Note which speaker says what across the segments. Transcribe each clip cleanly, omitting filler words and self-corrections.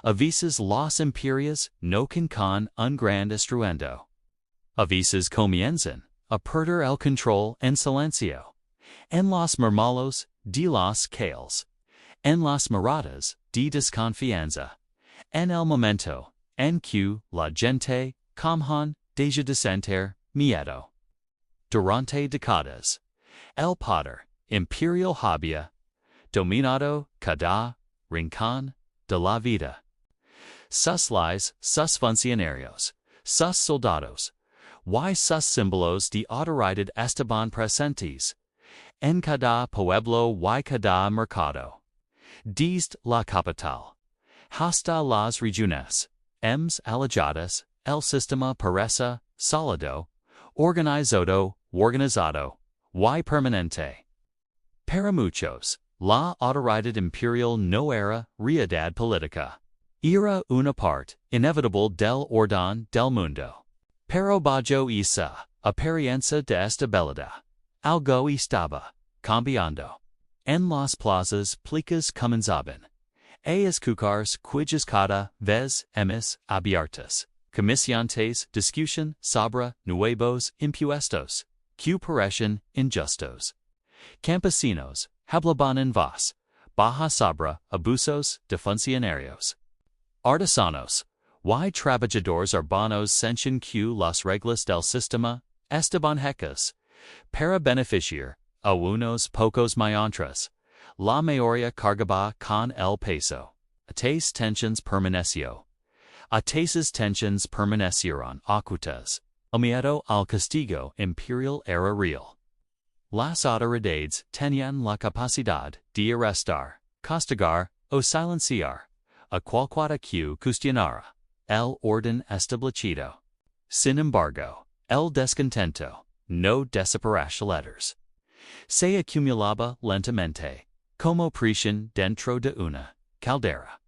Speaker 1: A veces los imperios no con un gran estruendo. A veces comienzan a perder el control en silencio. En los mermalos de los cales. En las miradas de desconfianza. En el momento en que la gente comhan deja de sentir miedo. Durante décadas. El poder imperial había dominado cada rincón de la vida. Sus leyes, sus funcionarios, sus soldados, y sus símbolos de autoridad estaban presentes en cada pueblo y cada mercado. Desde la capital hasta las regiones alejadas, el sistema parece sólido, organizado y permanente. Para muchos, la autoridad imperial no era realidad política. Era una parte inevitable del orden del mundo. Pero bajo esa apariencia de estabilidad, algo estaba cambiando. En las plazas públicas comenzaban a escucharse cujas cada vez más abiertas, comisiones discusión sobre nuevos impuestos, que parecían injustos. Campesinos hablaban en voz baja sobre abusos de funcionarios. Artesanos y trabajadores urbanos sentían que las reglas del sistema estaban hechas para beneficiar a unos pocos mientras la mayoría cargaba con el peso. Estas tensiones permanecieron ocultas. El miedo al castigo imperial era real. Las autoridades tenían la capacidad de arrestar, castigar o silenciar a cualquiera que cuestionara el orden establecido. Sin embargo, el descontento no desapareció letters. Se acumulaba lentamente, como presión dentro de una caldera.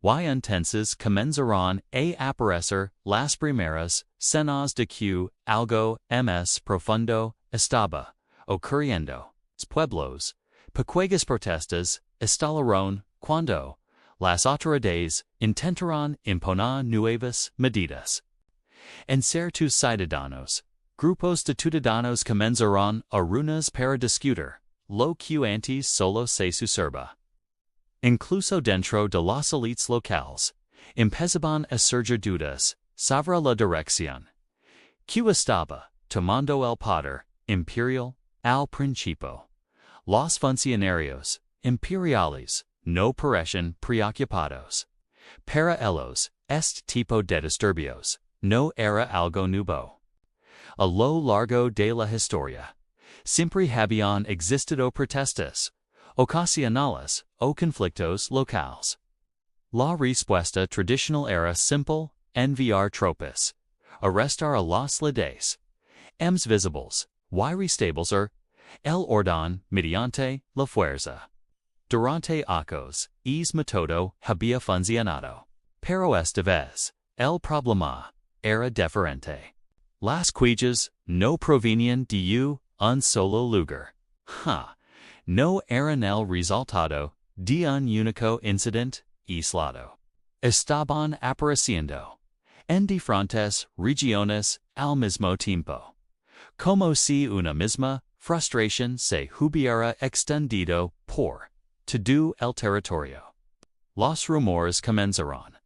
Speaker 1: Y entonces comenzaron a aparecer las primeras señas de que algo más profundo estaba ocurriendo. Pueblos, pequeñas protestas estallaron cuando las autoridades intentaron imponer nuevas medidas. En ciertos ciudadanos, grupos de ciudadanos comenzaron a reunirse para discutir lo que antes solo se observa. Incluso dentro de las élites locales, empezaban a surgir dudas sobre la dirección que estaba tomando el poder imperial al principio. Los funcionarios imperiales no parecían preocupados. Para ellos, este tipo de disturbios no era algo nuevo. A lo largo de la historia, siempre habían existido protestas ocasionales o conflictos locales. La respuesta tradicional era simple: enviar tropas, arrestar a los líderes visibles, y restablecer el orden mediante la fuerza. Durante años, es método había funcionado. Pero esta vez, el problema era diferente. Las quejas no provenían de un solo lugar. No eran el resultado de un único incidente aislado. Estaban apareciendo en diferentes regiones al mismo tiempo, como si una misma frustración se hubiera extendido por todo el territorio. Los rumores comenzaron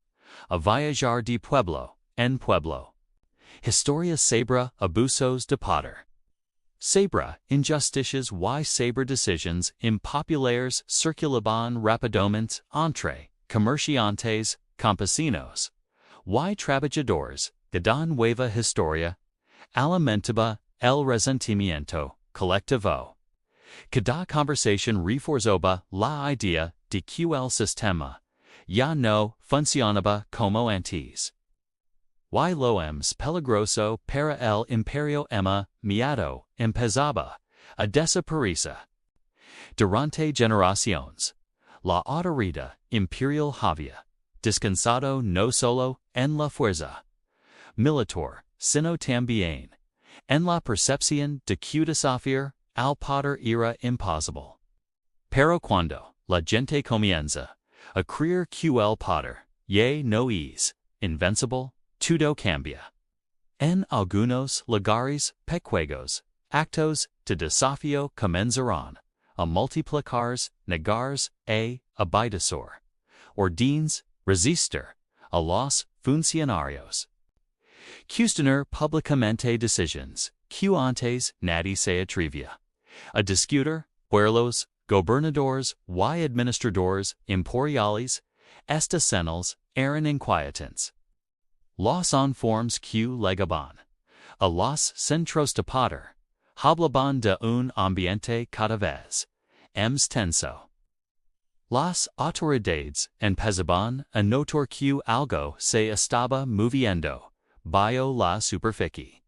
Speaker 1: a viajar de pueblo en pueblo. Historias sobre abusos de poder, sobre injusticias y sobre decisiones impopulares circulaban rápidamente entre comerciantes, campesinos y trabajadores. Cada nueva historia alimentaba el resentimiento colectivo. Cada conversación reforzaba la idea de que el sistema ya no funcionaba como antes. Y lo más peligroso para el imperio miedo empezaba a desaparecer. Durante generaciones, la autoridad imperial había descansado no solo en la fuerza militar, sino también en la percepción de que desafiar al poder era imposible. Pero cuando la gente comienza a creer que el poder ye no es, invencible, todo cambia. En algunos lugares pequeños, actos de desafío comenzarán a multiplicarse, negarse, obedecer, ordenes, resistir, a los funcionarios. Cuestionar públicamente decisiones, que antes nadie se atrevía a discutir, pueblos, gobernadores y administradores imperiales, estas señales eran inquietantes. Los informes que legaban a los centros de poder hablaban de un ambiente cada vez más tenso. Las autoridades empezaban a notar que algo se estaba moviendo bajo la superficie.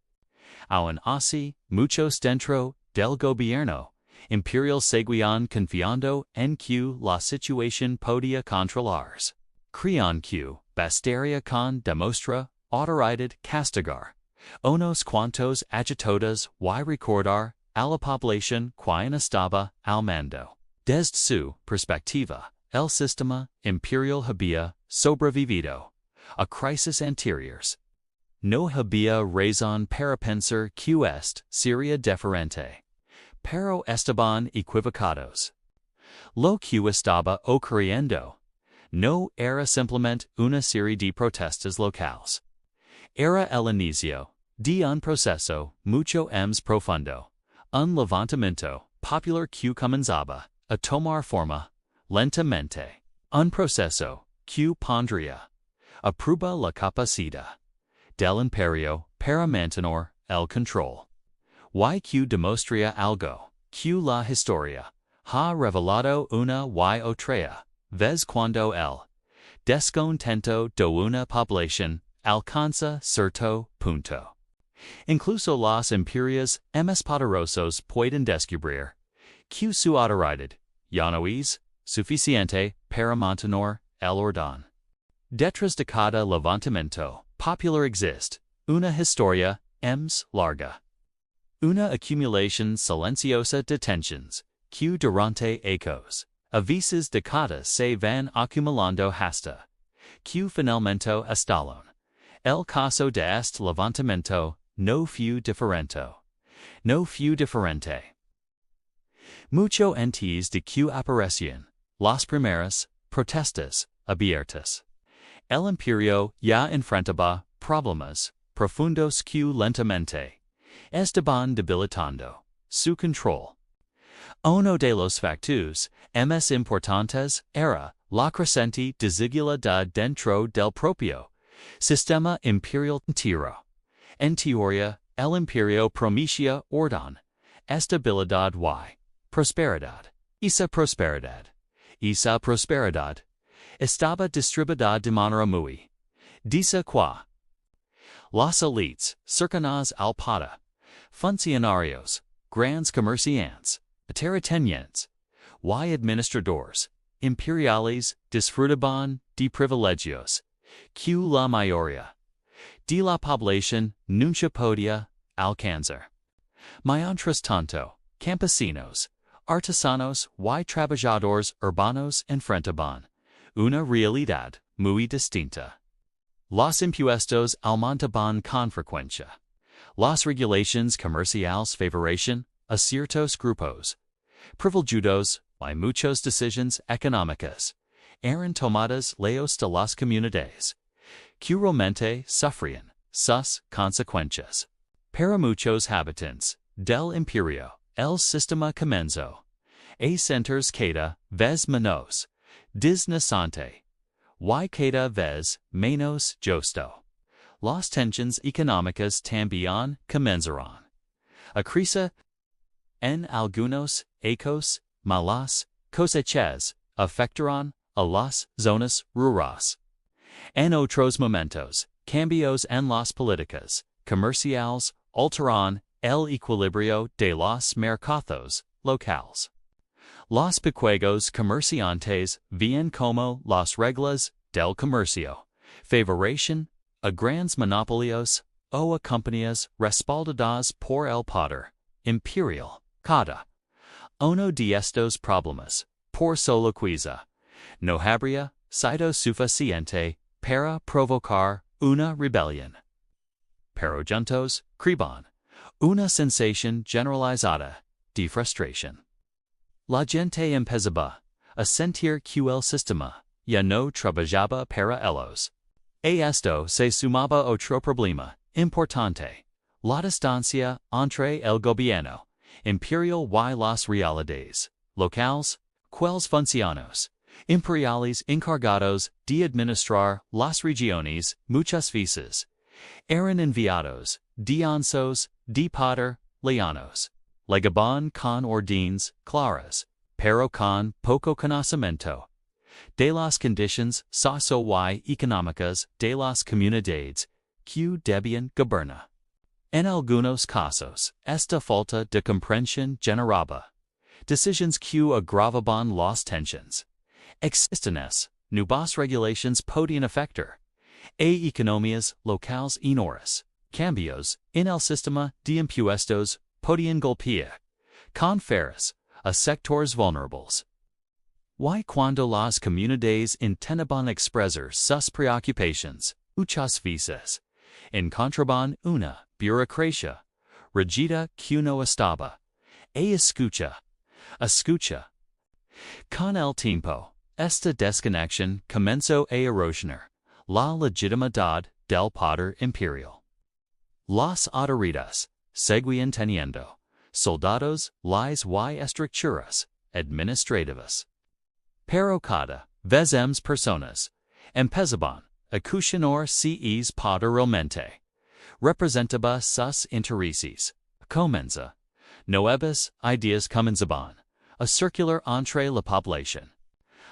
Speaker 1: Aun así, muchos dentro del gobierno imperial seguían confiando en que la situación podía controlarse. Creían que bastaría con demostrar autoridad castigar unos cuantos agitados y recordar a la población quien estaba al mando. Desde su perspectiva, el sistema imperial había sobrevivido a crisis anteriores. No había razón para pensar que esto sería diferente, pero estaban equivocados. Lo que estaba ocurriendo no era simplemente una serie de protestas locales. Era el inicio de un proceso mucho más profundo, un levantamiento popular que comenzaba a tomar forma lentamente, un proceso que pondría a prueba la capacidad del imperio para mantener el control, y que demostraría algo que la historia ha revelado una y otra vez cuando el descontento de una población alcanza cierto punto. Incluso los imperios más poderosos pueden descubrir que su autoridad ya no es suficiente para mantener el orden. Detrás de cada levantamiento popular existe una historia más larga. Una acumulación silenciosa de tensiones que durante a veces décadas se van acumulando hasta que finalmente estallan. El caso de este levantamiento no fue diferente. Mucho antes de que aparecieran las primeras protestas abiertas, el imperio ya enfrentaba problemas profundos que lentamente estaban debilitando su control. Uno de los factores más importantes era la creciente desigualdad dentro del propio sistema imperial entero. En teoría, el imperio prometía orden, estabilidad y prosperidad. Esa prosperidad estaba distribuida de manera muy desigual. Las élites cercanas al poder, funcionarios, grandes comerciantes, terratenientes y administradores imperiales disfrutaban de privilegios que la mayoría de la población nunca podía alcanzar. Mientras tanto, campesinos, artesanos y trabajadores urbanos enfrentaban una realidad muy distinta. Los impuestos aumentaban con frecuencia. Las regulaciones comerciales favorecían a ciertos grupos privilegiados y muchas decisiones económicas eran tomadas lejos de las comunidades que realmente sufrían sus consecuencias. Para muchos habitantes del imperio, el sistema comenzó a sentirse cada vez menos desnecesante y cada vez menos justo. Las tensiones económicas también comenzaron a crecer. En algunos casos, malas cosechas afectaron a las zonas rurales. En otros momentos, cambios en las políticas comerciales alteraron el equilibrio de los mercados locales. Los pequeños comerciantes veían como las reglas del comercio favorecían a grandes monopolios o a compañías respaldadas por el poder imperial. Cada uno de estos problemas, por solo quizá, no habría sido suficiente para provocar una rebelión. Pero juntos, creban una sensación generalizada de frustración. La gente empezaba a sentir que el sistema ya no trabajaba para ellos. A esto se sumaba otro problema importante, la distancia entre el gobierno imperial y las realidades locales, los funcionarios imperiales encargados de administrar las regiones muchas veces eran enviados de ansos de poder lejanos, llegaban con órdenes claras, pero con poco conocimiento de las condiciones socio y económicas de las comunidades que debían gobernar. En algunos casos, esta falta de comprensión generaba decisiones que agravaban las tensiones existentes. Nuevas regulaciones podían afectar a economías locales enormes. Cambios en el sistema de impuestos podían golpear con feras a sectores vulnerables. Y cuando las comunidades intentaban expresar sus preocupaciones, muchas veces encontraban una burocracia rígida que no estaba a escucha. Con el tiempo, esta desconexión comenzó a erosionar la legitimidad del poder imperial. Las autoridades seguían teniendo soldados las y estructuras administrativas. Pero cada vez más personas empezaban a cuestionar si es poder realmente representaba sus intereses. Nuevas ideas comenzaban a circular entre la población.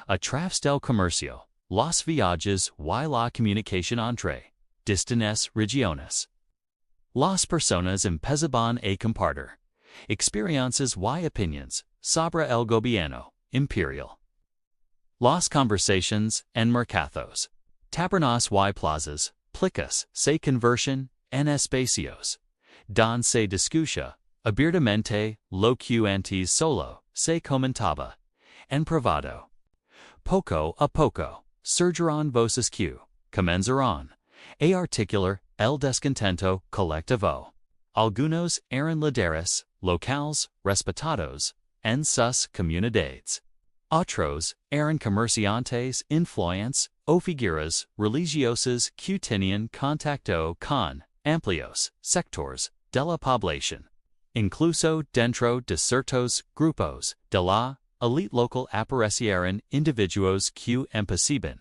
Speaker 1: A través del comercio, los viajes y la comunicación entre distintas regiones. Las personas empezaban a compartir experiencias y opiniones sobre el gobierno imperial. Las conversaciones en mercados, tabernas y plazas públicas se convirtieron en espacios donde se discutía abiertamente lo que antes solo se comentaba en privado. Poco a poco, surgirán voces que comenzarán a articular el descontento colectivo. Algunos eran líderes locales respetados en sus comunidades. Otros eran comerciantes influentes o figuras religiosas que tenían contacto con amplios sectores de la población. Incluso dentro de ciertos grupos de la elite local aparecieron individuos que empezaban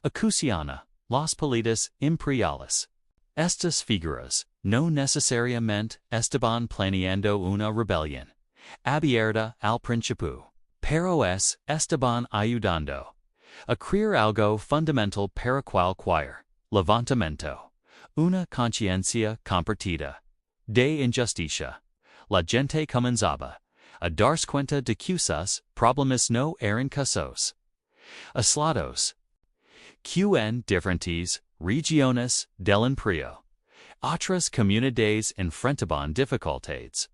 Speaker 1: a cuestionar las políticas imperiales. Estas figuras no necesariamente estaban planeando una rebelión abierta al principio, pero estaban ayudando a crear algo fundamental para cualquier levantamiento, una conciencia compartida de injusticia. La gente comenzaba a darse cuenta de que sus problemas no eran casos aislados, que en diferentes regiones del imperio otras comunidades enfrentaban dificultades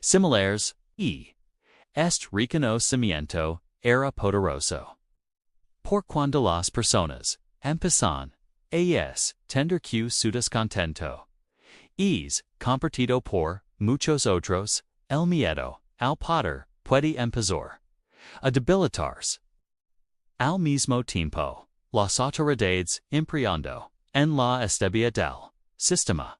Speaker 1: similares y este reconocimiento era poderoso. Por cuando las personas empezaban a tender que su descontento es compartido por muchos otros, el miedo al poder puede empezar a debilitarse. Al mismo tiempo, las autoridades imperando en la estabilidad del sistema.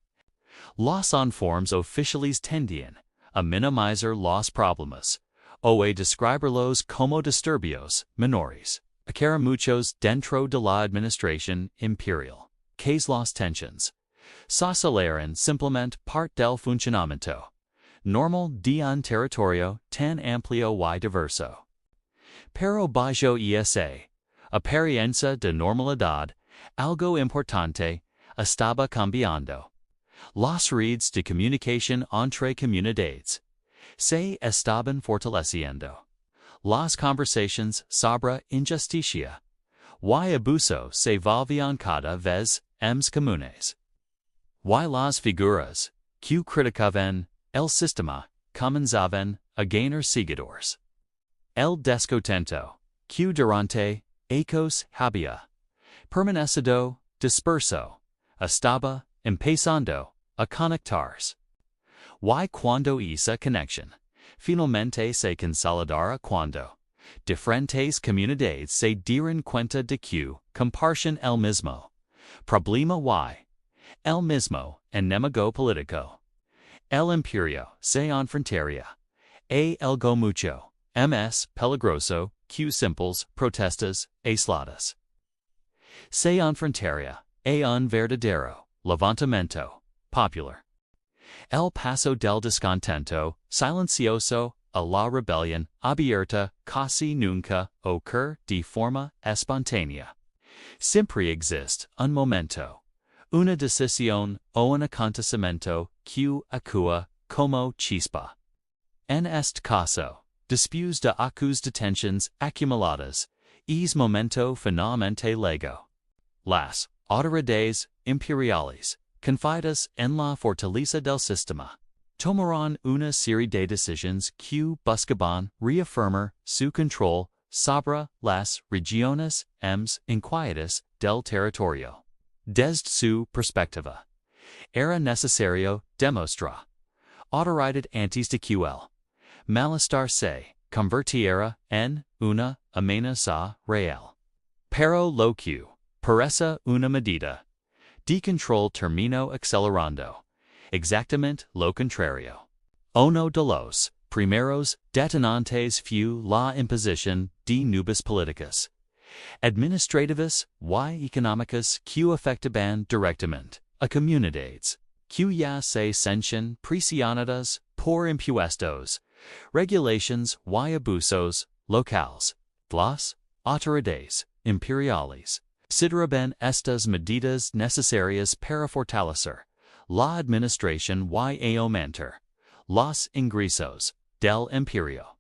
Speaker 1: Los informes oficiales tendían a minimizar los problemas o a describirlos como disturbios menores. Aquera muchos dentro de la administración imperial, que las tensiones sociales simplemente parte del funcionamiento normal de un territorio tan amplio y diverso. Pero bajo esa apariencia de normalidad, algo importante estaba cambiando. Las redes de comunicación entre comunidades se estaban fortaleciendo. Las conversaciones sobre injusticia y abuso se volvían cada vez más comunes. Y las figuras que criticaban el sistema comenzaban a ganar seguidores. El descontento que durante había permanecido, disperso, estaba, empezando, a conectarse. Y cuando esa conexión finalmente se consolidara cuando diferentes comunidades se dieron cuenta de que comparten el mismo problema y el mismo enemigo político. El imperio se enfrentaría a algo mucho más peligroso que simples protestas aisladas. Se enfrentaría a un verdadero levantamiento popular. El paso del descontento silencioso a la rebelión abierta casi nunca ocurre de forma espontánea. Siempre existe un momento, una decisión o un acontecimiento que actúa como chispa. En este caso, después de detenciones acumuladas, es momento finalmente lego. Las autoridades imperiales, confiadas en la fortaleza del sistema, tomarán una serie de decisiones que buscaban reafirmar su control sobre las regiones más inquietas del territorio. Desde su perspectiva, era necesario demostrar autoridad antes de que el malestar se convirtiera en una amenaza real. Pero lo que parece una medida de control terminó acelerando exactamente lo contrario. Uno de los primeros detonantes fue la imposición de nuevas políticas administrativas y económicas que afectaban directamente a comunidades que ya se sentían presionadas por impuestos, regulaciones y abusos locales. Las autoridades imperiales consideraban estas medidas necesarias para fortalecer la administración y aumentar los ingresos del imperio.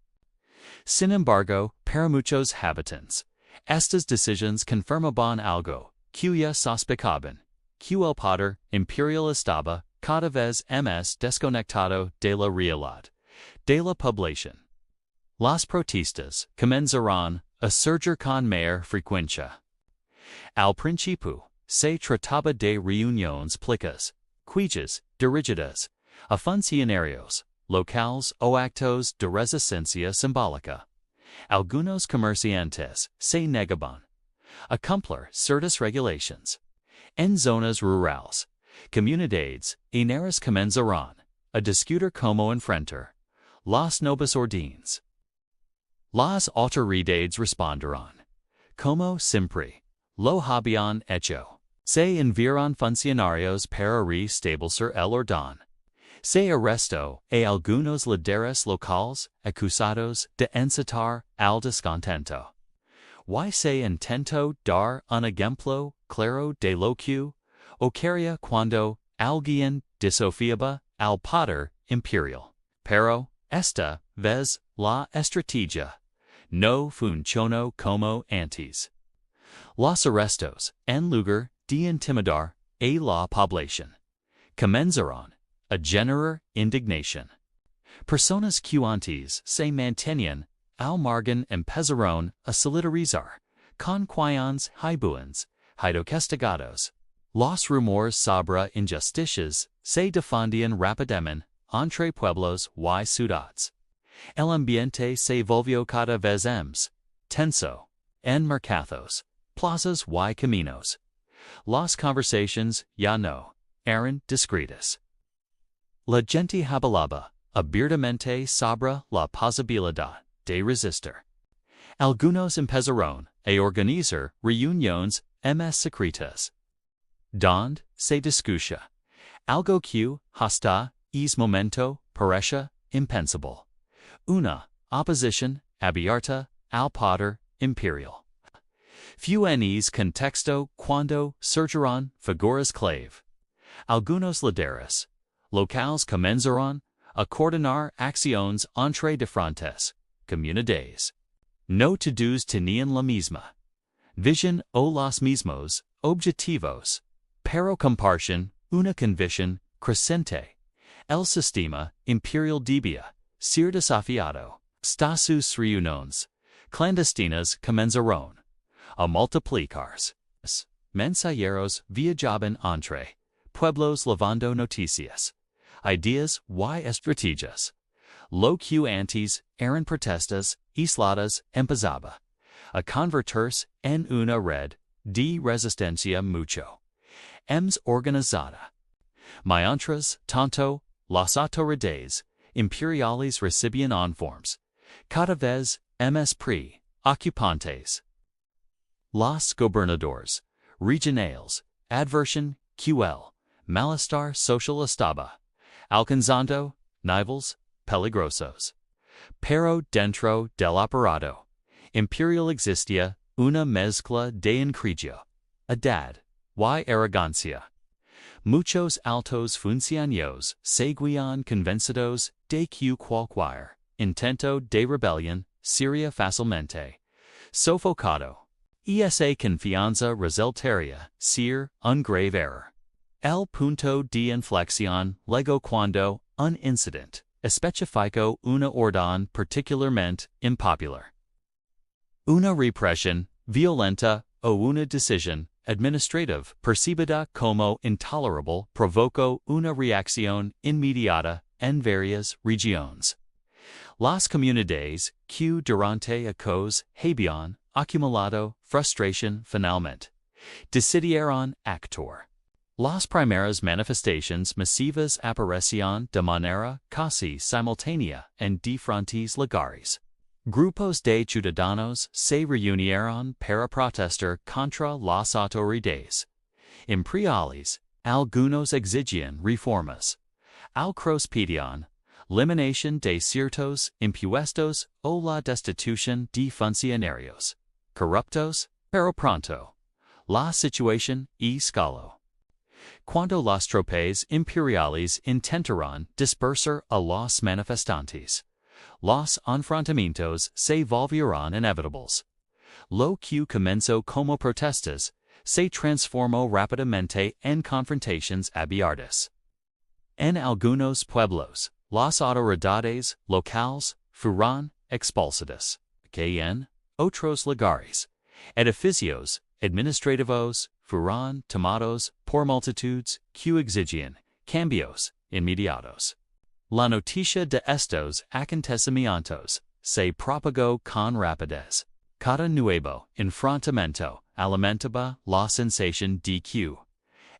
Speaker 1: Sin embargo, para muchos habitantes, estas decisiones confirmaban algo que ya sospechaban, que el poder imperial estaba cada vez más desconectado de la realidad de la población. Las protestas comenzaron a surgir con mayor frecuencia. Al principio, se trataba de reuniones públicas, cujas dirigidas a funcionarios locales o actos de resistencia simbólica. Algunos comerciantes se negaban a cumplir ciertas regulaciones. En zonas rurales, comunidades enteras comenzaron a discutir cómo enfrentar las nuevas órdenes. Las autoridades respondieron, como siempre, lo habían hecho. Se enviaron funcionarios para restablecer el orden. Se arrestó a algunos líderes locales acusados de incitar al descontento. Y se intentó dar un ejemplo claro de lo que ocurría cuando alguien desafiaba al poder imperial. Pero, esta vez, la estrategia no funcionó como antes. Los arrestos, en lugar de intimidar a la población, comenzaron a generar indignación. Personas que antes se mantenían al margen empezaron a solidarizar con quienes habían sido castigados. Los rumores sobre injusticias se difundían rápidamente entre pueblos y ciudades. El ambiente se volvió cada vez más tenso en mercados, plazas y caminos. Las conversaciones ya no eran discretas. La gente hablaba abiertamente sobre la posibilidad de resistir. Algunos empezaron a organizar reuniones más secretas, donde se discutía algo que hasta ese momento parecía impensable: una oposición abierta al poder imperial. Fue en ese contexto cuando surgieron figuras clave. Algunos líderes locales comenzaron a coordinar acciones entre diferentes comunidades. No todos tenían la misma visión o los mismos objetivos, pero compartían una convicción creciente. El sistema imperial debía ser desafiado. Hasta sus reuniones clandestinas comenzaron a multiplicarse. mensajeros viajaban entre pueblos levando noticias, ideas y estrategias. Lo que antes eran protestas aisladas empezaba a convertirse en una red de resistencia mucho más organizada. Mientras tanto, las autoridades imperiales recibían informes cada vez más preocupantes. Los gobernadores regionales advertían que el malestar social estaba alcanzando niveles peligrosos. Pero dentro del aparato imperial existía una mezcla de incredulidad y arrogancia. Muchos altos funcionarios seguían convencidos de que cualquier intento de rebelión sería fácilmente sofocado, y esa confianza resultaría ser un grave error. El punto de inflexión llegó cuando un incidente especificó una orden particularmente impopular. Una represión violenta o una decisión administrativa percibida como intolerable provocó una reacción inmediata en varias regiones. Las comunidades que durante años habían acumulado frustración finalmente decidieron actuar. Las primeras manifestaciones masivas aparecieron de manera casi simultánea en diferentes lugares. Grupos de ciudadanos se reunieron para protestar contra las autoridades imperiales. Algunos exigían reformas. Otros pedían eliminación de ciertos impuestos o la destitución de funcionarios corruptos, pero pronto la situación escaló. Cuando las tropas imperiales intentaron dispersar a los manifestantes, los enfrentamientos se volvieron inevitables. Lo que comenzó como protestas se transformó rápidamente en confrontaciones abiertas. En algunos pueblos, las autoridades locales fueron expulsadas, que en otros lugares, edificios administrativos fueron tomados por multitudes que exigían cambios inmediatos. La noticia de estos acontecimientos se propagó con rapidez. Cada nuevo enfrentamiento alimentaba la sensación de que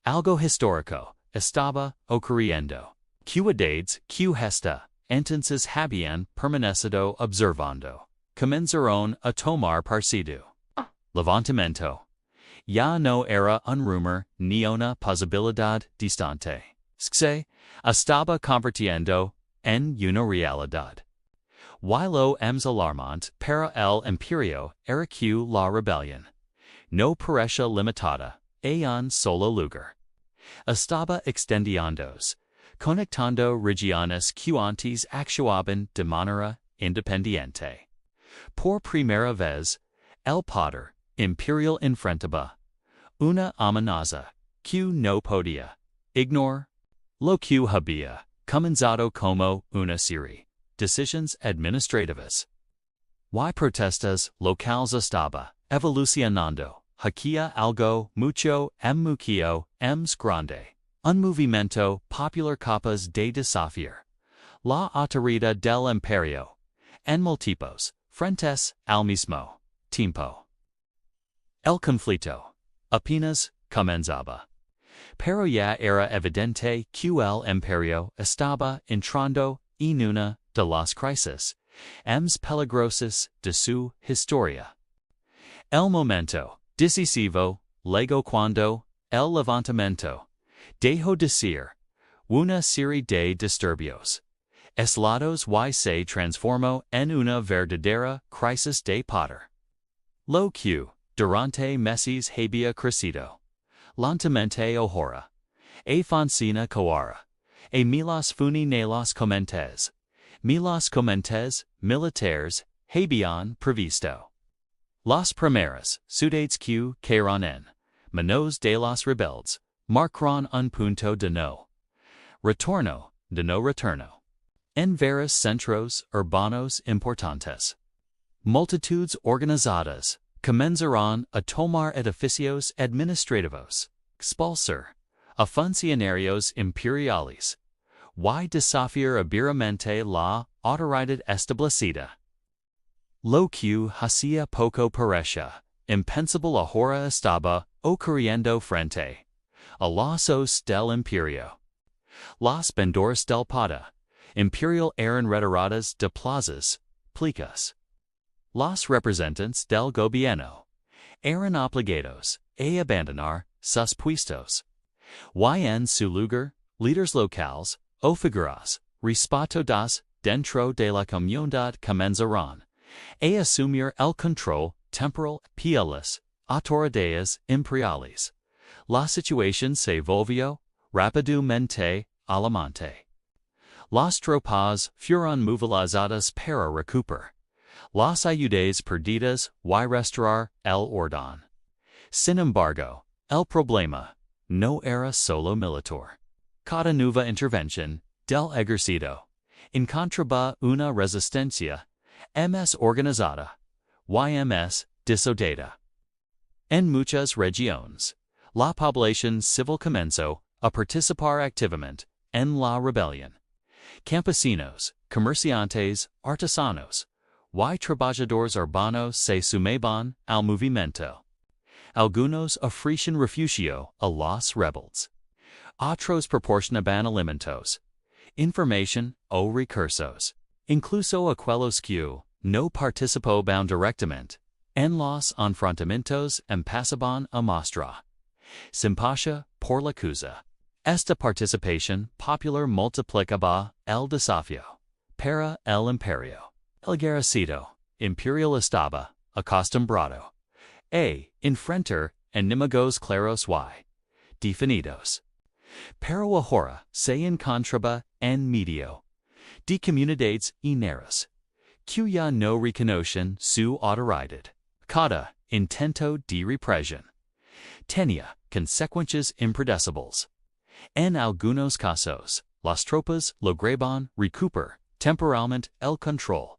Speaker 1: algo histórico estaba ocurriendo. Ciudades que hasta entonces habían permanecido observando comenzaron a tomar partido. Levantamiento ya no era un rumor ni una posibilidad distante. Se estaba convirtiendo en una realidad. Y lo más alarmante para el imperio era que la rebelión no parecía limitada a un solo lugar. Estaba extendiéndose, conectando regiones que antes actuaban de manera independiente. Por primera vez, el poder imperial enfrentaba una amenaza que no podía ignorar. Lo que había comenzado como una serie de decisiones administrativas y protestas locales estaba evolucionando hacia algo mucho más grande, un movimiento popular capaz de desafiar la autoridad del imperio en múltiples frentes al mismo tiempo. El conflicto apenas comenzaba, pero ya era evidente que el imperio estaba entrando en una de las crisis más peligrosas de su historia. El momento decisivo llegó cuando el levantamiento dejó de ser una serie de disturbios aislados y se transformó en una verdadera crisis de poder. Lo que durante meses había crecido lentamente ahora funciona coara milas funerales comentes militares habían previsto. Las primeras ciudades que cayeron en manos de los rebeldes marcaron un punto de no retorno en varios centros urbanos importantes. Multitudes organizadas comenzaron a tomar edificios administrativos, expulsar a funcionarios imperiales, y desafiar abiertamente la autoridad establecida. Lo que hacía poco parecía impensable ahora estaba ocurriendo frente a los ojos del imperio. Las banderas del pada imperial eran retiradas de plazas públicas. Los representantes del gobierno eran obligados a abandonar sus puestos. Y en su lugar, líderes locales o figuras respetadas dentro de la comunidad comenzaron a asumir el control temporal de las autoridades imperiales. La situación se volvió rápidamente alarmante. Las tropas fueron movilizadas para recuperar las ayudas perdidas y restaurar el orden. Sin embargo, el problema no era solo militar. Cada nueva intervención del ejército encontraba una resistencia más organizada y más decidida. En muchas regiones, la población civil comenzó a participar activamente en la rebelión. Campesinos, comerciantes, artesanos, y trabajadores urbanos se sumaban al movimiento. Algunos ofrecían refugio a los rebeldes. Otros proporcionaban alimentos, información o recursos. Incluso aquellos que no participaban directamente en los enfrentamientos empezaban a mostrar simpatia por la causa. Esta participación popular multiplicaba el desafío para el imperio. El ejército imperial estaba acostumbrado a enfrentar enemigos claros y definidos. Pero ahora se encontraba en medio de comunidades enteras que ya no reconocen su autoridad. Cada intento de represión tenía consecuencias impredecibles. En algunos casos, las tropas lograban recuperar temporalmente el control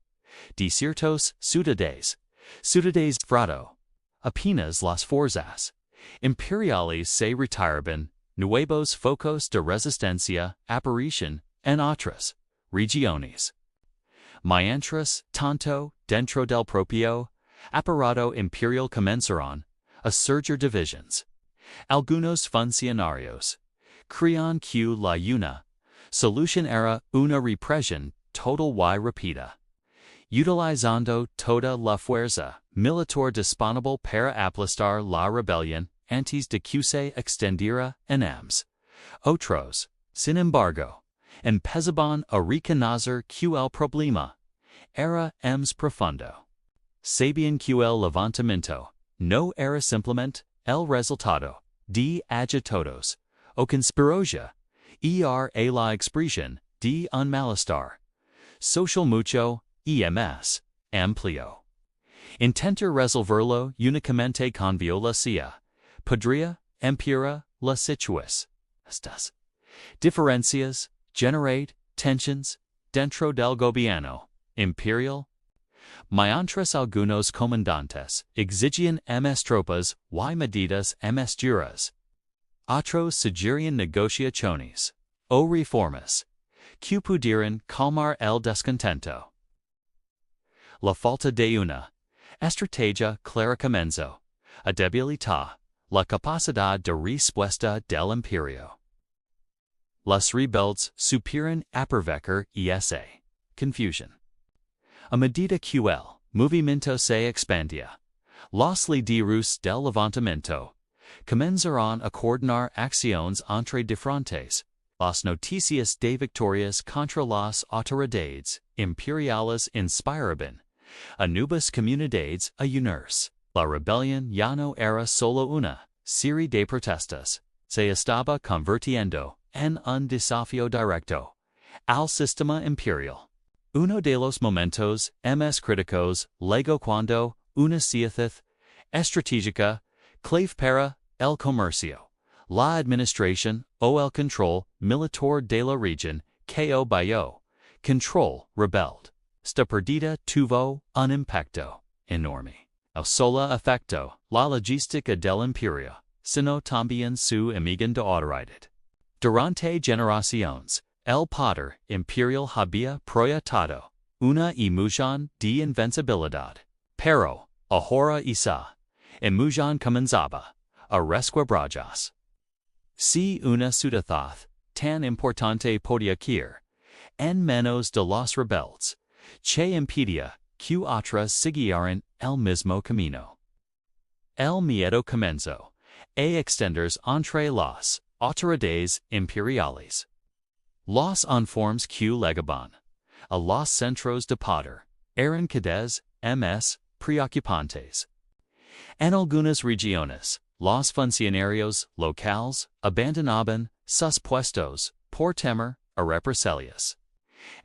Speaker 1: de ciertos ciudades frado. Apenas las fuerzas imperiales se retiraban, nuevos focos de resistencia aparecían en otras regiones. Mientras tanto, dentro del propio aparato imperial comenzaron a surgir divisiones. Algunos funcionarios creían que la una solución era una represión total y rápida, utilizando toda la fuerza militar disponible para aplastar la rebelión antes de que se extendiera en ambos. Otros, sin embargo, empezaban a reconocer que el problema era más profundo. Sabían que el levantamiento no era simplemente el resultado de agitados o conspiración, era la expresión de un malestar social mucho y más amplio. Intentar resolverlo únicamente con violencia podría empeorar la situación. Estas diferencias generan tensiones dentro del gobierno imperial. Mientras algunos comandantes exigían más tropas y medidas más duras, otros sugerían negociaciones o reformas que pudieran calmar el descontento. La falta de una estrategia clara comenzó a debilitar la capacidad de respuesta del imperio. Los rebeldes supieron aprovechar esa confusión. A medida que el movimiento se expandía, los líderes del levantamiento comenzaron a coordinar acciones entre diferentes. Las noticias de victorias contra las autoridades imperiales inspiraban a nuevas comunidades a unirse. La rebelión ya no era solo una serie de protestas, se estaba convirtiendo en un desafío directo al sistema imperial. Uno de los momentos más críticos llegó cuando una ciudad estratégica clave para el comercio, la administración o el control militar de la región cayó bajo control rebelde. Esta pérdida tuvo un impacto enorme el sola efecto, la logística del imperio, sino también su imagen de autoridad. Durante generaciones, el poder imperial había proyectado una imagen de invencibilidad, pero, ahora esa imagen comenzaba a resquebrajarse. Si una ciudad tan importante podía caer en manos de los rebeldes, che impedía que otras siguieran el mismo camino. El miedo comenzó a extenderse entre las autoridades imperiales. Los informes que llegaban a los centros de poder eran cada vez más preocupantes. En algunas regiones, los funcionarios locales abandonaban sus puestos por temor a represalias.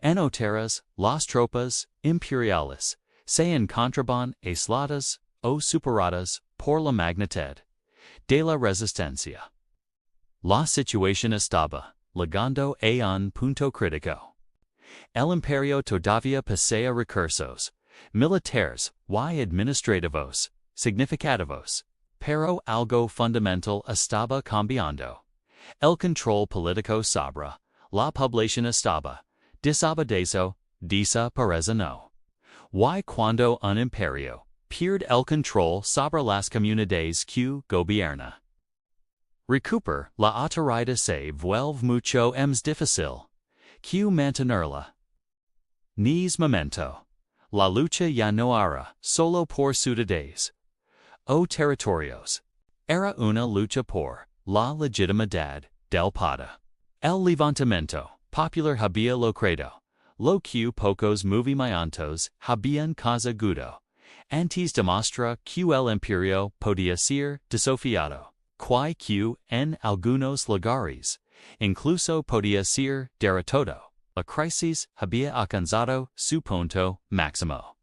Speaker 1: En otras, las tropas imperiales se encontraban aisladas o superadas por la magnitud de la resistencia. La situación estaba llegando a un punto crítico. El imperio todavía poseía recursos militares y administrativos significativos, pero algo fundamental estaba cambiando. El control político sobre la población estaba desapareciendo. Y cuando un imperio pierde el control sobre las comunidades que gobierna, recuperar la autoridad se vuelve mucho más difícil que mantenerla. Nes momento, la lucha ya no era solo por ciudades o territorios, era una lucha por la legitimidad del poder. El levantamiento popular había logrado lo que pocos movimientos habían conseguido antes demostrar que el imperio podía ser desafiado, que en algunos lugares incluso podía ser derrotado. La crisis había alcanzado su punto máximo.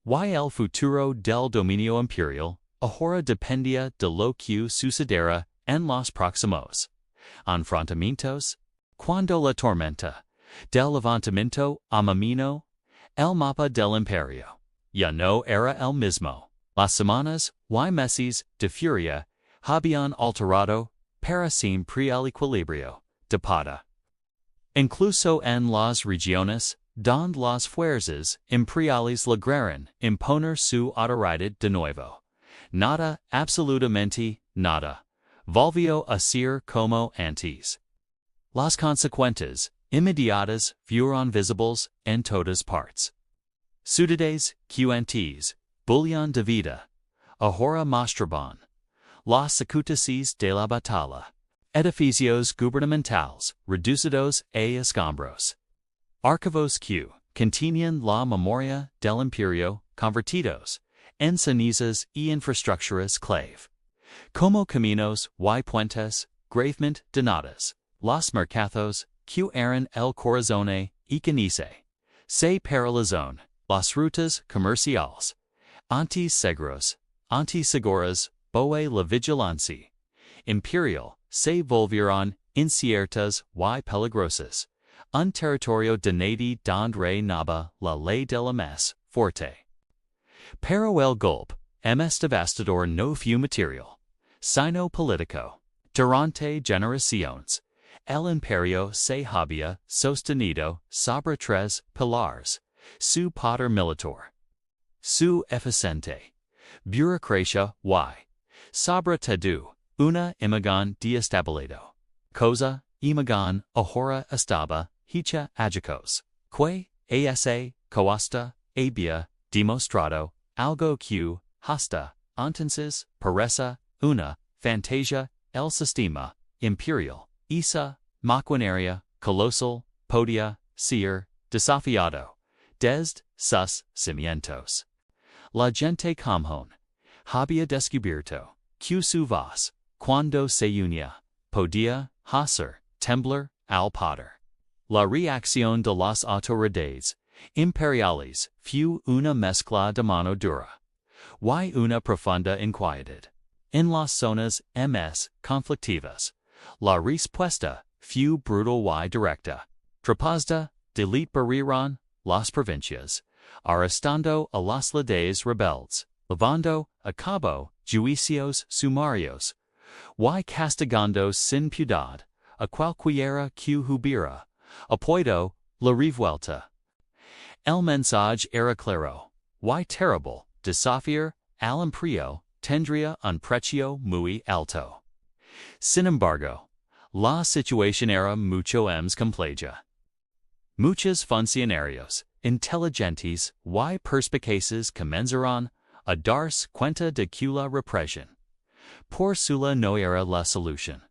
Speaker 1: Y el futuro del dominio imperial ahora dependía de lo que sucediera en los próximos enfrentamientos. Cuando la tormenta del levantamiento amaminó el mapa del imperio, ya no era el mismo. Las semanas y meses de furia habían alterado para siempre el equilibrio de poder. Incluso en las regiones donde las fuerzas imperiales lograron imponer su autoridad de nuevo, nada, absolutamente nada, volvió a ser como antes. Las consecuencias inmediatas fueron visibles en todas partes. Ciudades que antes bullion de vida, ahora mostraban las cicatrices de la batalla. Edificios gubernamentales reducidos a escombros. Archivos que contenían la memoria del imperio convertidos en cenizas y infraestructuras clave, como caminos y puentes gravemente dañados. Los mercados que eran el corazón y cenice se paralizaron. Las rutas comerciales antes seguras boe la vigilancia imperial se volvieron inciertas y peligrosas. Un territorio de nadie donde reinaba la ley de la más fuerte. Pero el golpe más devastador no fue material, sino político. Durante generaciones, el imperio se había sostenido sobre tres pilares: su poder militar, su eficiente burocracia y, sobre todo, una imagen de estabilidad. Cosa imagen ahora estaba hecha añicos, que ese costa había demostrado algo que hasta entonces parecía una fantasía. El sistema imperial, esa maquinaria colosal, podía ser desafiado desde sus cimientos. La gente común había descubierto que su voz, cuando se unía, podía hacer temblar al poder. La reacción de las autoridades imperiales fue una mezcla de mano dura y una profunda inquietud. En las zonas más conflictivas, la respuesta fue brutal y directa. Tratando de liberar las provincias, arrestando a los líderes rebeldes, levando a cabo juicios sumarios, y castigando sin piedad a cualquiera que hubiera apoyado la revuelta. El mensaje era claro, y terrible, desafiar al imperio tendría un precio muy alto. Sin embargo, la situación era mucho más compleja. Muchos funcionarios, inteligentes y perspicaces comenzaron a darse cuenta de que la represión por sola no era la solución.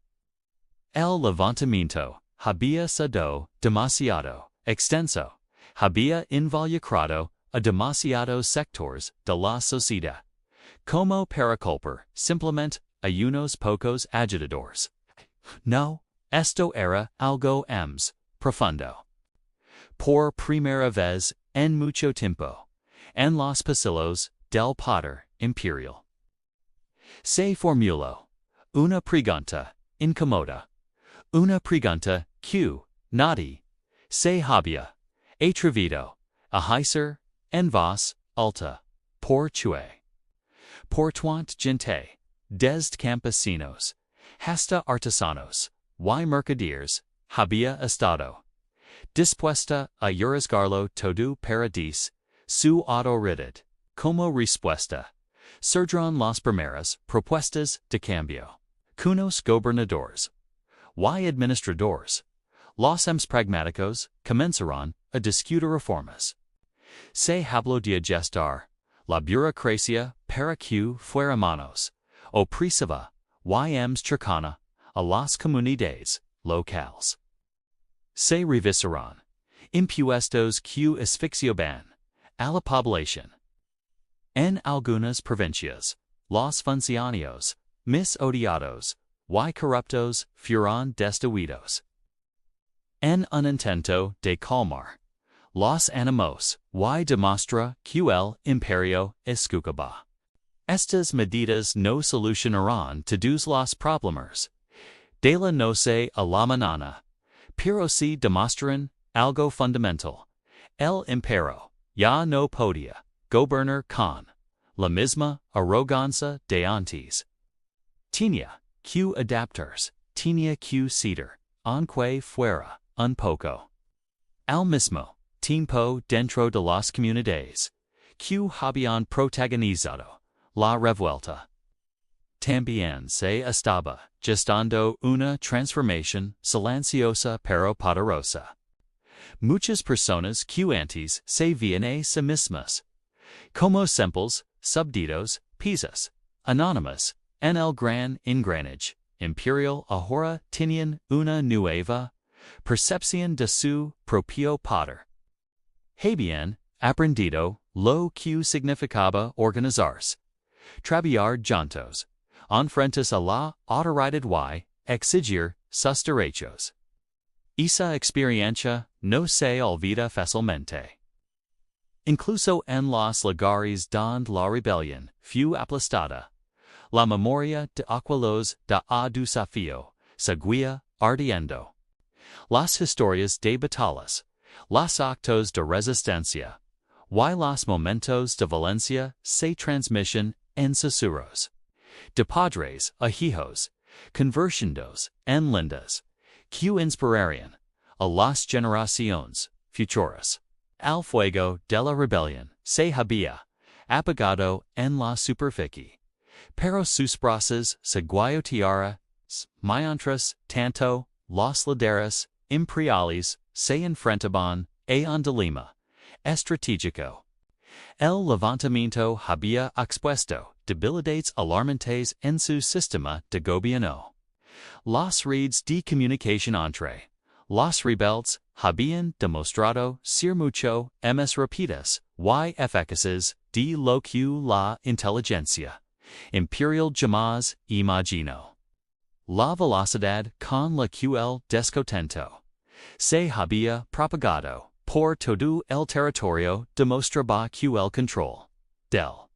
Speaker 1: El levantamiento había sido demasiado extenso, había involucrado a demasiados sectores de la sociedad, como para culpar simplemente a unos pocos agitadores. No, esto era algo más profundo. Por primera vez en mucho tiempo, en los pasillos del poder imperial, se formuló una pregunta incómoda, una pregunta que nadie se había atrevido a hacer en voz alta. ¿Por qué? Por cuánta gente, desde campesinos hasta artesanos y mercaderes, había estado dispuesta a arriesgarlo todo para dis su autoridad? Como respuesta, surgieron las primeras propuestas de cambio. Unos gobernadores y administradores, los más pragmáticos, comenzaron a discutir reformas. Se habló de ajustar la burocracia para que fuera menos opresiva y más cercana a las comunidades locales. Se revisaron impuestos que asfixiaban a la población. En algunas provincias, los funcionarios más odiados y corruptos fueron destituidos. En un intento de calmar los ánimos y demostrar que el imperio escuchaba. Estas medidas no solucionaron todos los problemas de la noche a la mañana, pero sí demostraron algo fundamental. El imperio ya no podía gobernar con la misma arrogancia de antes. Tenía que adaptarse, tenía que ceder, aunque fuera un poco. Al mismo tiempo dentro de las comunidades que habían protagonizado la revuelta, también se estaba gestando una transformación silenciosa pero poderosa. Muchas personas que antes se veían a sí mismas como simples súbditos, piezas anónimas en el gran engranaje imperial, ahora tenían una nueva percepción de su propio poder. Habían aprendido lo que significaba organizarse, trabajar juntos, enfrentarse a la autoridad y exigir sus derechos. Esa experiencia no se olvida fácilmente. Incluso en los lugares donde la rebelión fue aplastada, la memoria de aquellos de desafío seguía ardiendo. Las historias de batallas, los actos de resistencia y los momentos de violencia se transmiten en susurros. De padres a hijos, convirtiéndose en lindas, que inspirarían a las generaciones futuras. El fuego de la rebelión se había apagado en la superficie, pero sus brasas seguían tierra, mientras tanto los líderes imperiales se enfrentaban a un dilema estratégico. El levantamiento había expuesto debilidades alarmantes en su sistema de gobierno. Las redes de comunicación entre los rebeldes habían demostrado ser mucho más rápidas y eficaces de lo que la inteligencia imperial jamás imaginó. La velocidad con la que el descontento se había propagado por todo el territorio demostraba que el control del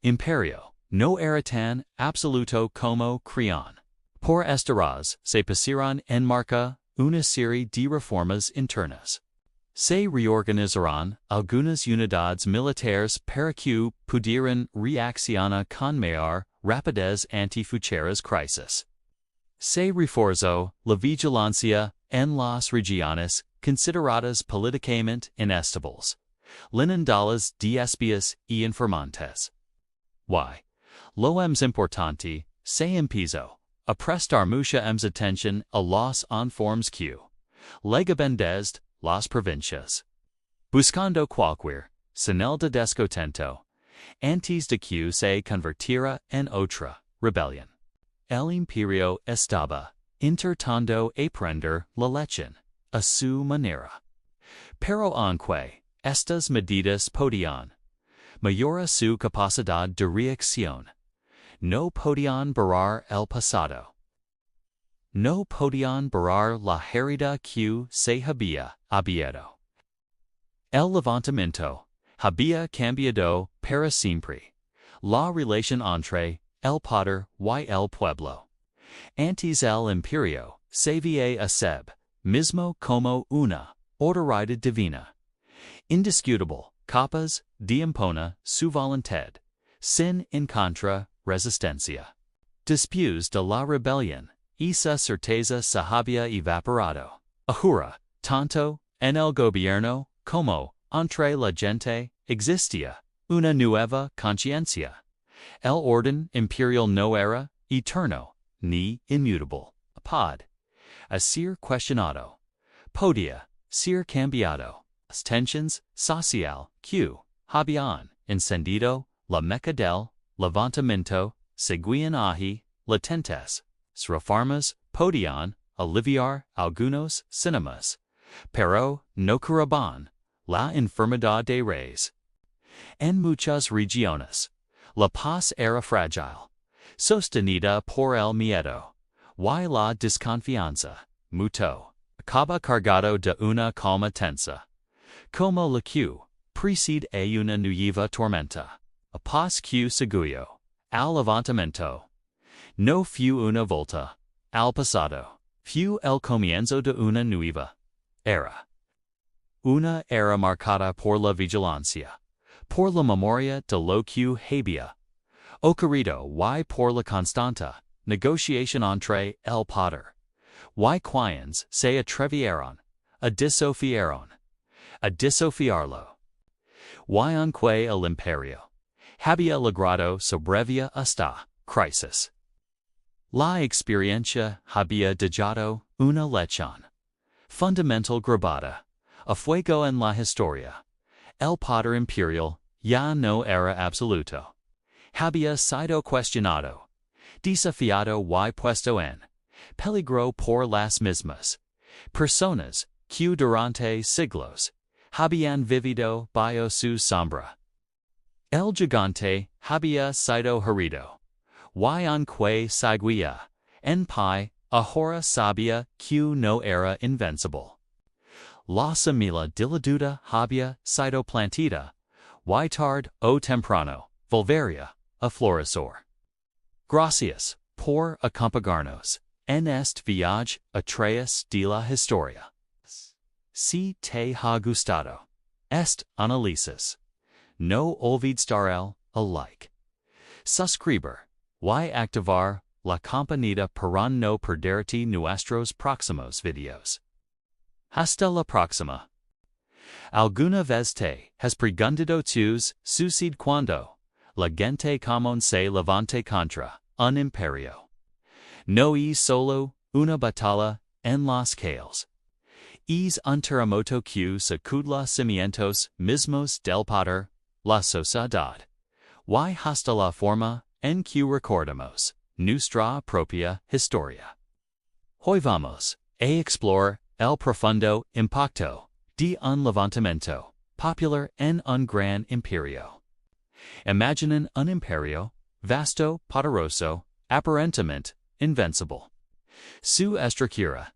Speaker 1: imperio no era tan absoluto como creían. Por esta razón se pusieron en marcha una serie de reformas internas. se reorganizaron algunas unidades militares para que pudieran reaccionar con mayor rapidez ante futuras crisis. Se reforzó la vigilancia en las regiones consideradas políticamente inestables, linendadas de espías y informantes. Lo más importante, se empezó a prestar mucha atención a los informes que llegaban desde las provincias, buscando cualquier señal de descontento antes de que se convirtiera en otra rebelión. El Imperio estaba intentando aprender la lección a su manera, pero aunque estas medidas podían mejorar su capacidad de reacción, no podían borrar el pasado. No podían borrar la herida que se había abierto. El levantamiento había cambiado para siempre la relación entre el poder y el pueblo. Antes el imperio se veía a sí mismo como una autoridad divina, indiscutible, capaz de imponer su voluntad, sin encontrar resistencia. Después de la rebelión, esa certeza se había evaporado. Ahora, tanto en el gobierno como entre la gente existía una nueva conciencia. El orden imperial no era eterno ni inmutable. Pod a ser cuestionado. Podía ser cambiado. Las tensiones social que habían encendido la mecha del levantamiento seguían ahí latentes. Reformas podían aliviar algunos síntomas, pero no curaban la enfermedad de raíz. En muchas regiones, la paz era frágil, sostenida por el miedo, y la desconfianza, mutuo, acaba cargado de una calma tensa, como la que precede a una nueva tormenta. A paz que seguió al levantamiento no fue una volta al pasado, fue el comienzo de una nueva era. Una era marcada por la vigilancia, por la memoria de lo que había ocurrido y por la constante negociación entre el poder y quienes se atrevieron a desafiarlo. Y aunque el imperio había logrado sobrevivir hasta crisis, la experiencia había dejado una lección fundamental grabada a fuego en la historia. El poder imperial ya no era absoluto. Había sido cuestionado, desafiado y puesto en peligro por las mismas personas que durante siglos habían vivido bajo su sombra. El gigante había sido herido, y aunque seguía en pie, ahora sabía que no era invencible. La semilla de la duda había sido plantada, y tarde o temprano volvería a florecer. Gracias por acompañarnos en este viaje a través de la historia. Si te ha gustado este análisis, no olvides dar el like, suscribir y activar la campanita para no perderte nuestros próximos videos. Hasta la próxima. ¿Alguna vez te has preguntado qué sucede cuando la gente común se levante contra un imperio? No es solo una batalla en las calles. Es un terremoto que sacude los cimientos mismos del poder, la sociedad, y hasta la forma en que recordamos nuestra propia historia. Hoy vamos a explorar el profundo impacto de un levantamiento popular en un gran imperio. Imaginen un imperio vasto, poderoso, aparentemente invencible. Su estructura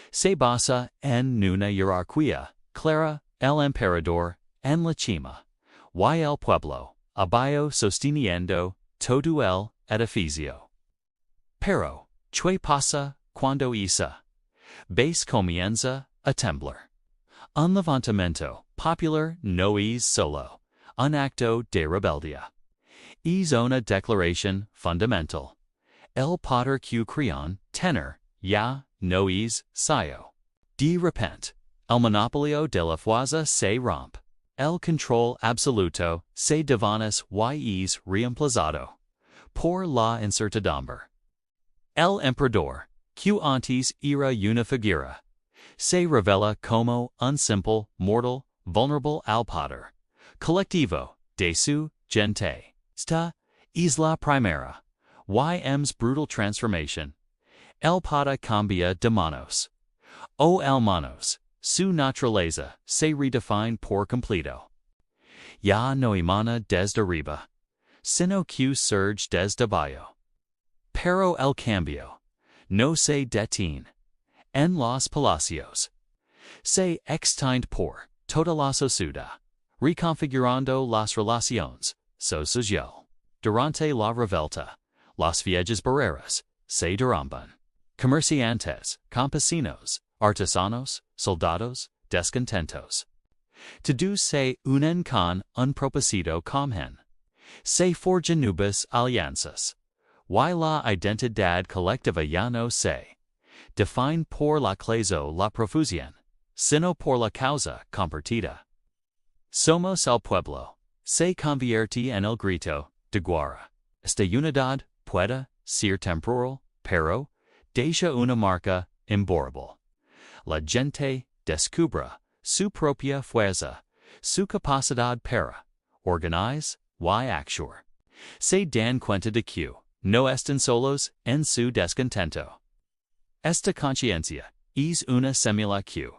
Speaker 1: se basa en una jerarquía clara, el emperador en la cima, y el pueblo abajo sosteniendo todo el edificio. Pero, ¿qué pasa cuando esa base comienza a temblar? Un levantamiento, popular, no es solo, un acto de rebeldía. Es una declaración fundamental. El poder que crean, tener, ya, no es, sayo. De repente, el monopolio de la fuerza se rompe. El control absoluto se desvanece y es reemplazado por la incertidumbre. El emperador, que antes era una figura, se revela como un simple mortal vulnerable al poder colectivo de su gente. Esta es la primera y brutal transformación. El poder cambia de manos. O el manos, su naturaleza se redefine por completo. Ya no emana desde arriba, sino que surge desde abajo. Pero el cambio no se detiene en los palacios. Se extiende por toda la sociedad, reconfigurando las relaciones sociales. Durante la revuelta, las viejas barreras se derrumban. Comerciantes, campesinos, artesanos, soldados, descontentos. Todos se unen con un propósito común. Se forjan nuevas alianzas. Y la identidad colectiva ya no se define por la clase o la profusión, sino por la causa compartida. Somos el pueblo. Se convierte en el grito de guerra. Esta unidad puede ser temporal, pero deja una marca imborrable. La gente descubre su propia fuerza, su capacidad para organizar y actuar. Se dan cuenta de que no están solos en su descontento. Esta conciencia es una semilla que,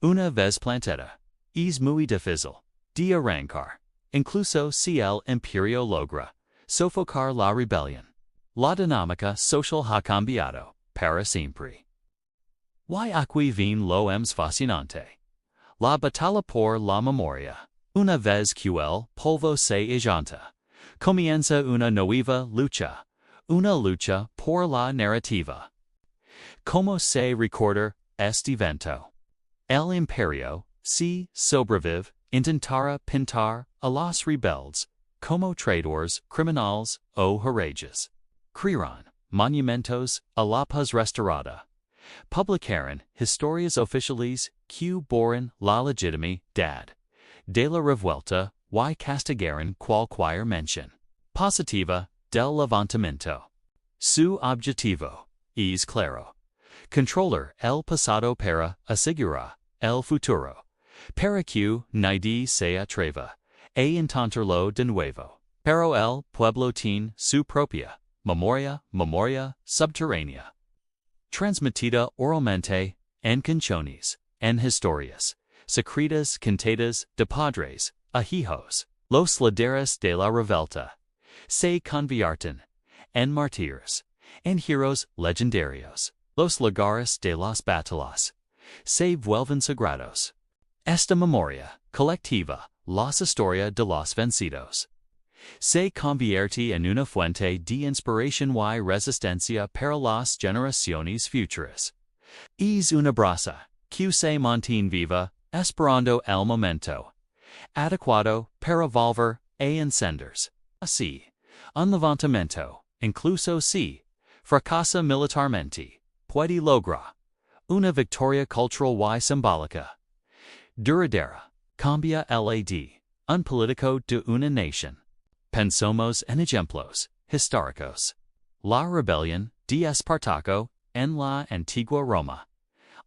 Speaker 1: una vez plantada, es muy difícil de arrancar, incluso si el imperio logra sofocar la rebelión. La dinámica social ha cambiado para siempre. Y aquí viene lo más fascinante. La batalla por la memoria. Una vez que el polvo se agita, comienza una nueva lucha, una lucha por la narrativa. ¿Cómo se recuerda este evento? El imperio, si sobrevive, intentará pintar a los rebeldes como traidores, criminales o herejes. Crearán monumentos a la paz restaurada. Publicarán historias oficiales que borran la legitimidad de la revuelta y castigarán cualquier mención positiva del levantamiento. Su objetivo es claro. Controlar el pasado para asegurar el futuro, para que nadie se atreva a intentarlo de nuevo. Pero el pueblo tiene su propia memoria subterránea, transmitida oralmente en canciones, en historias, secretas contadas de padres a hijos. Los líderes de la revuelta se convierten en mártires, en héroes legendarios. Los lugares de las batallas se vuelven sagrados. Esta memoria colectiva, la historia de los vencidos, se convierte en una fuente de inspiración y resistencia para las generaciones futuras. Es una brasa que se mantiene viva, esperando el momento adecuado para volver a encenderse. Así, un levantamiento, incluso si fracasa militarmente, puede lograr una victoria cultural y simbólica duradera. Cambia el AD, un político de una nación. Pensamos en ejemplos históricos. La rebelión de Espartaco en la antigua Roma,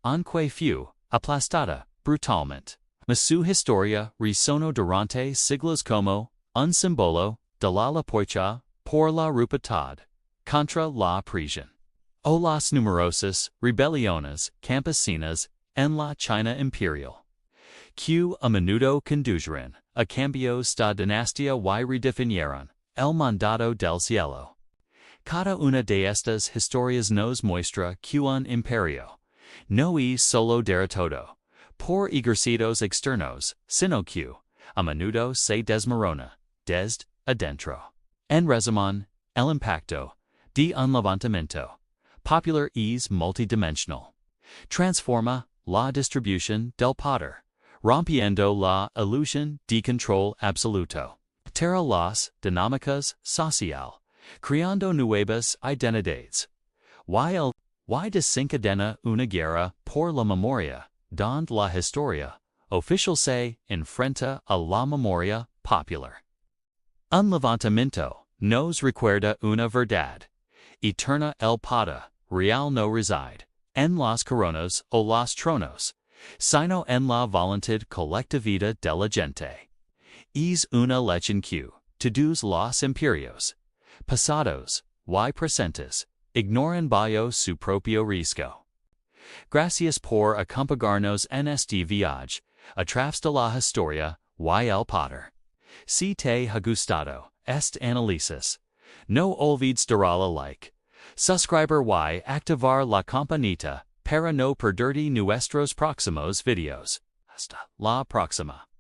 Speaker 1: aunque fue aplastada brutalmente, mas su historia resonó durante siglos como un símbolo de la lucha por la libertad contra la opresión. O las numerosas rebeliones campesinas en la China imperial, que a menudo condujeron a cambios de dinastía y redefinieron el mandato del cielo. Cada una de estas historias nos muestra que un imperio no es solo derrotado por ejércitos externos, sino que a menudo se desmorona desde adentro. En resumen, el impacto de un levantamiento popular es multidimensional. Transforma la distribución del poder, rompiendo la ilusión de control absoluto. Terra las dinámicas social, creando nuevas identidades. Y desencadena una guerra por la memoria, donde la historia oficial se enfrenta a la memoria popular. Un levantamiento nos recuerda una verdad eterna, el poder real no reside en las coronas o los tronos, sino en la voluntad colectiva de la gente. Es una lección que todos los imperios, pasados y presentes, ignoran bajo su propio riesgo. Gracias por acompañarnos en este viaje a través de la historia y el poder. Si te ha gustado este análisis, no olvides darle like, suscribir y activar la campanita para no perderte nuestros próximos videos. Hasta la próxima.